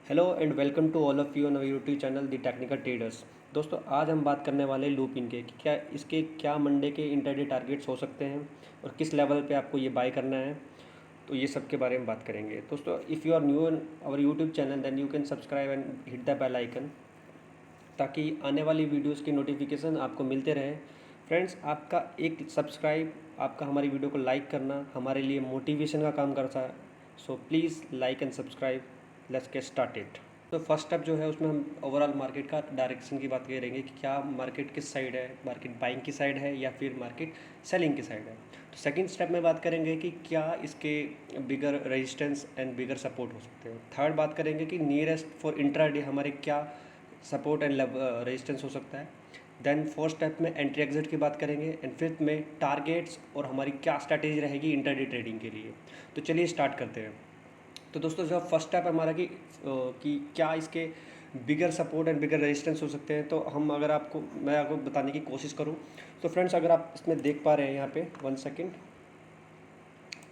Hello and welcome to all of you on YouTube channel the Technical Traders. दोस्तों आज हम बात करने वाले हैं लूप इन के कि क्या मंडे के इंटरडे टारगेट्स हो सकते हैं और किस लेवल पे आपको ये बाय करना है। तो ये सब के बारे में बात करेंगे। दोस्तों if you are new in our YouTube channel then you can subscribe and hit the bell icon ताकि आने वाली वीडियोस की नोटिफिकेशन आपको मिलते रहे। फ्रेंड्स, आपका एक सब्सक्राइब, आपका हमारी वीडियो को लाइक करना हमारे लिए मोटिवेशन का काम करता है। So please like and subscribe. Let's get started. तो फर्स्ट स्टेप जो है उसमें हम ओवरऑल मार्केट का डायरेक्शन की बात करेंगे कि क्या मार्केट किस साइड है, मार्केट बाइंग की साइड है या फिर मार्केट सेलिंग की साइड है। तो सेकंड स्टेप में बात करेंगे कि क्या इसके बिगर रेजिस्टेंस एंड बिगर सपोर्ट हो सकते हैं। थर्ड बात करेंगे कि नियरेस्ट फॉर इंट्राडे हमारे क्या सपोर्ट एंड रेजिस्टेंस हो सकता है। देन फोर्थ स्टेप में एंट्री एग्जिट की बात करेंगे एंड फिफ्थ में टारगेट्स और हमारी क्या स्ट्रैटेजी रहेगी इंट्राडे ट्रेडिंग के लिए। तो चलिए स्टार्ट करते हैं। तो दोस्तों जो फर्स्ट स्टेप हमारा कि क्या इसके बिगर सपोर्ट एंड बिगर रेजिस्टेंस हो सकते हैं। तो मैं आपको बताने की कोशिश करूं तो फ्रेंड्स, अगर आप इसमें देख पा रहे हैं यहाँ पे 1 सेकेंड,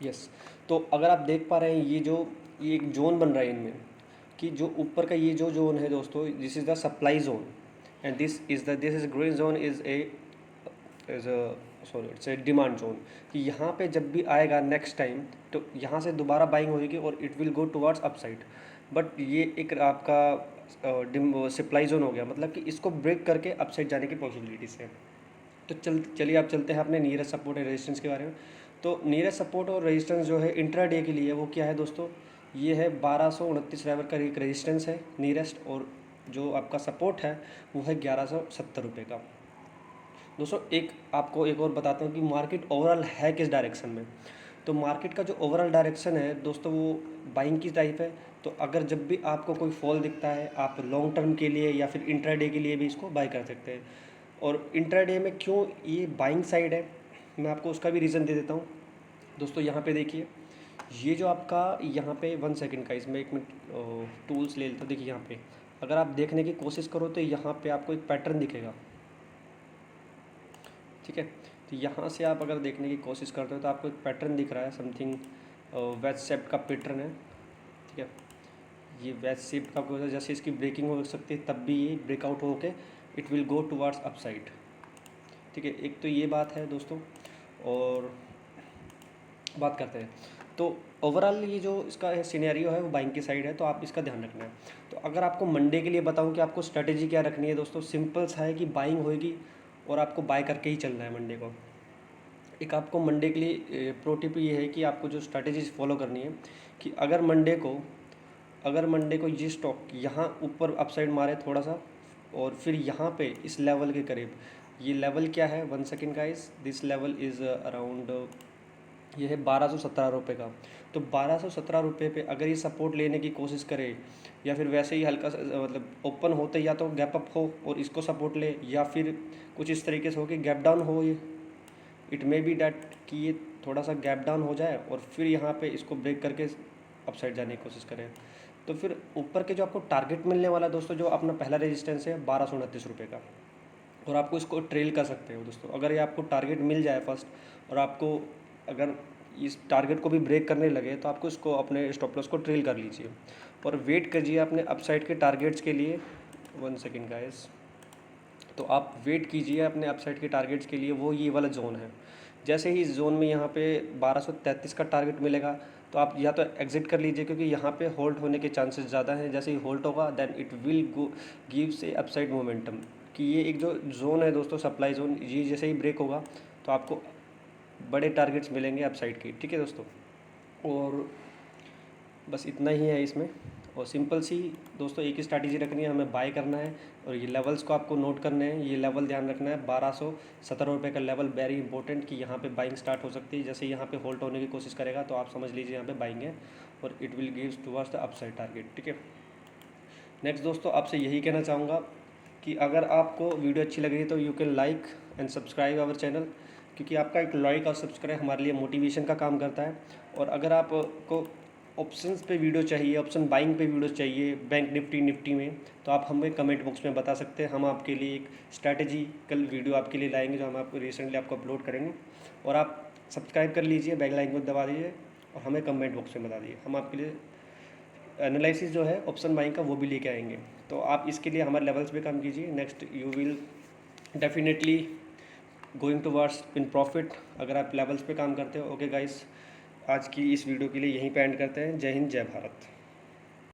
यस। तो अगर आप देख पा रहे हैं ये एक जोन बन रहा है इनमें कि जो ऊपर का ये जो जोन है दोस्तों, this is the supply zone and this is green zone is sorry it's a demand zone. कि यहाँ पे जब भी आएगा नेक्स्ट टाइम तो यहाँ से दोबारा बाइंग होगी और it will go towards upside. But ये एक आपका सप्लाई जोन हो गया, मतलब कि इसको ब्रेक करके अपसाइड जाने की पॉसिबिलिटीज़ है। तो चलिए आप चलते हैं अपने नियरेस्ट सपोर्ट एंड रेजिस्टेंस के बारे में। तो नियरेस्ट सपोर्ट और रेजिस्टेंस जो है इंट्राडे के लिए वो क्या है दोस्तों, ये है 1229 लेवल का एक रेजिस्टेंस है नियरेस्ट, और जो आपका सपोर्ट है वो है 1170 रुपये का। दोस्तों आपको एक और बताता हूँ कि मार्केट ओवरऑल है किस डायरेक्शन में। तो मार्केट का जो ओवरऑल डायरेक्शन है दोस्तों वो बाइंग की टाइप है। तो अगर जब भी आपको कोई फॉल दिखता है आप लॉन्ग टर्म के लिए या फिर इंट्राडे के लिए भी इसको बाय कर सकते हैं। और इंट्राडे में क्यों ये बाइंग साइड है, मैं आपको उसका भी रीज़न दे देता हूँ। दोस्तों यहाँ पे देखिए, ये जो आपका यहाँ पे 1 सेकेंड का, इसमें एक मिनट टूल्स ले लेता हूँ। देखिए यहाँ पे अगर आप देखने की कोशिश करो तो यहाँ पे आपको एक पैटर्न दिखेगा, ठीक है। तो यहाँ से आप अगर देखने की कोशिश करते हो तो आपको एक पैटर्न दिख रहा है, समथिंग वेज शेप का पैटर्न है, ठीक है। ये वेज शेप का वजह जैसे इसकी ब्रेकिंग हो सकती है तब भी ये ब्रेकआउट होके it will go towards upside, ठीक है। एक तो ये बात है दोस्तों। और बात करते हैं तो ओवरऑल ये जो इसका सिनेरियो है वो बाइंग की साइड है, तो आप इसका ध्यान रखना है। तो अगर आपको मंडे के लिए बताऊं कि आपको स्ट्रेटेजी क्या रखनी है दोस्तों, सिंपल सा है कि बाइंग होगी और आपको बाय करके ही चलना है मंडे को। एक आपको मंडे के लिए प्रो टिप ये है कि आपको जो स्ट्रैटेजी फॉलो करनी है कि अगर मंडे को ये स्टॉक यहाँ ऊपर अपसाइड मारे थोड़ा सा और फिर यहाँ पे इस लेवल के करीब, ये लेवल क्या है 1 second guys, this level is around ये है 1217 रुपये का। तो 1217 रुपये पे अगर ये सपोर्ट लेने की कोशिश करे या फिर वैसे ही हल्का सा मतलब ओपन होते या तो गैप अप हो और इसको सपोर्ट ले, या फिर कुछ इस तरीके से हो कि गैप डाउन हो, ये इट मे बी डैट कि ये थोड़ा सा गैप डाउन हो जाए और फिर यहाँ पे इसको ब्रेक करके अपसाइड जाने की कोशिश करें। तो फिर ऊपर के जो आपको टारगेट मिलने वाला है दोस्तों, जो अपना पहला रेजिस्टेंस है 1229 रुपये का, और आपको इसको ट्रेल कर सकते हो दोस्तों। अगर ये आपको टारगेट मिल जाए फर्स्ट और आपको अगर इस टारगेट को भी ब्रेक करने लगे तो आपको इसको अपने स्टॉप लॉस को ट्रेल कर लीजिए और वेट कीजिए अपने अपसाइड के टारगेट्स के लिए। 1 सेकेंड गाइस। तो आप वेट कीजिए अपने अपसाइड के टारगेट्स के लिए, वो ये वाला जोन है। जैसे ही इस जोन में यहाँ पे 1233 का टारगेट मिलेगा तो आप या तो एग्जिट कर लीजिए, क्योंकि यहाँ पे होल्ड होने के चांसेस ज़्यादा हैं। जैसे ही होल्ड होगा then it will go gives a upside momentum. कि ये एक जो जोन है दोस्तों सप्लाई जोन, ये जैसे ही ब्रेक होगा तो आपको बड़े टारगेट्स मिलेंगे अपसाइड के, ठीक है दोस्तों। और बस इतना ही है इसमें। और सिंपल सी दोस्तों एक ही स्ट्रैटेजी रखनी है, हमें बाय करना है और ये लेवल्स को आपको नोट करने हैं। ये लेवल ध्यान रखना है 1217 रुपये का लेवल, वेरी इंपॉर्टेंट कि यहाँ पे बाइंग स्टार्ट हो सकती है। जैसे यहाँ पे होल्ड होने की कोशिश करेगा तो आप समझ लीजिए यहाँ पे बाइंग है और it will gives towards the upside target, ठीक है। नेक्स्ट दोस्तों आपसे यही कहना चाहूँगा कि अगर आपको वीडियो अच्छी लग रही है तो you can like and subscribe our channel, क्योंकि आपका एक लाइक और सब्सक्राइब हमारे लिए मोटिवेशन का काम करता है। और अगर आपको ऑप्शंस पे वीडियो चाहिए, ऑप्शन बाइंग पे वीडियो चाहिए बैंक निफ्टी में, तो आप हमें कमेंट बॉक्स में बता सकते हैं। हम आपके लिए एक स्ट्रैटेजिकल वीडियो आपके लिए लाएंगे जो हम आपको रिसेंटली आपको अपलोड करेंगे। और आप सब्सक्राइब कर लीजिए, बेल आइकन को दबा दीजिए और हमें कमेंट बॉक्स में बता दीजिए, हम आपके लिए एनालिसिस जो है ऑप्शन बाइंग का वो भी लेके आएंगे। तो आप इसके लिए हमारे लेवल्स पे काम कीजिए, next you will definitely going towards in profit अगर आप लेवल्स पे काम करते हो। ओके गाइस, आज की इस वीडियो के लिए यहीं पे एंड करते हैं। जय हिंद, जय भारत।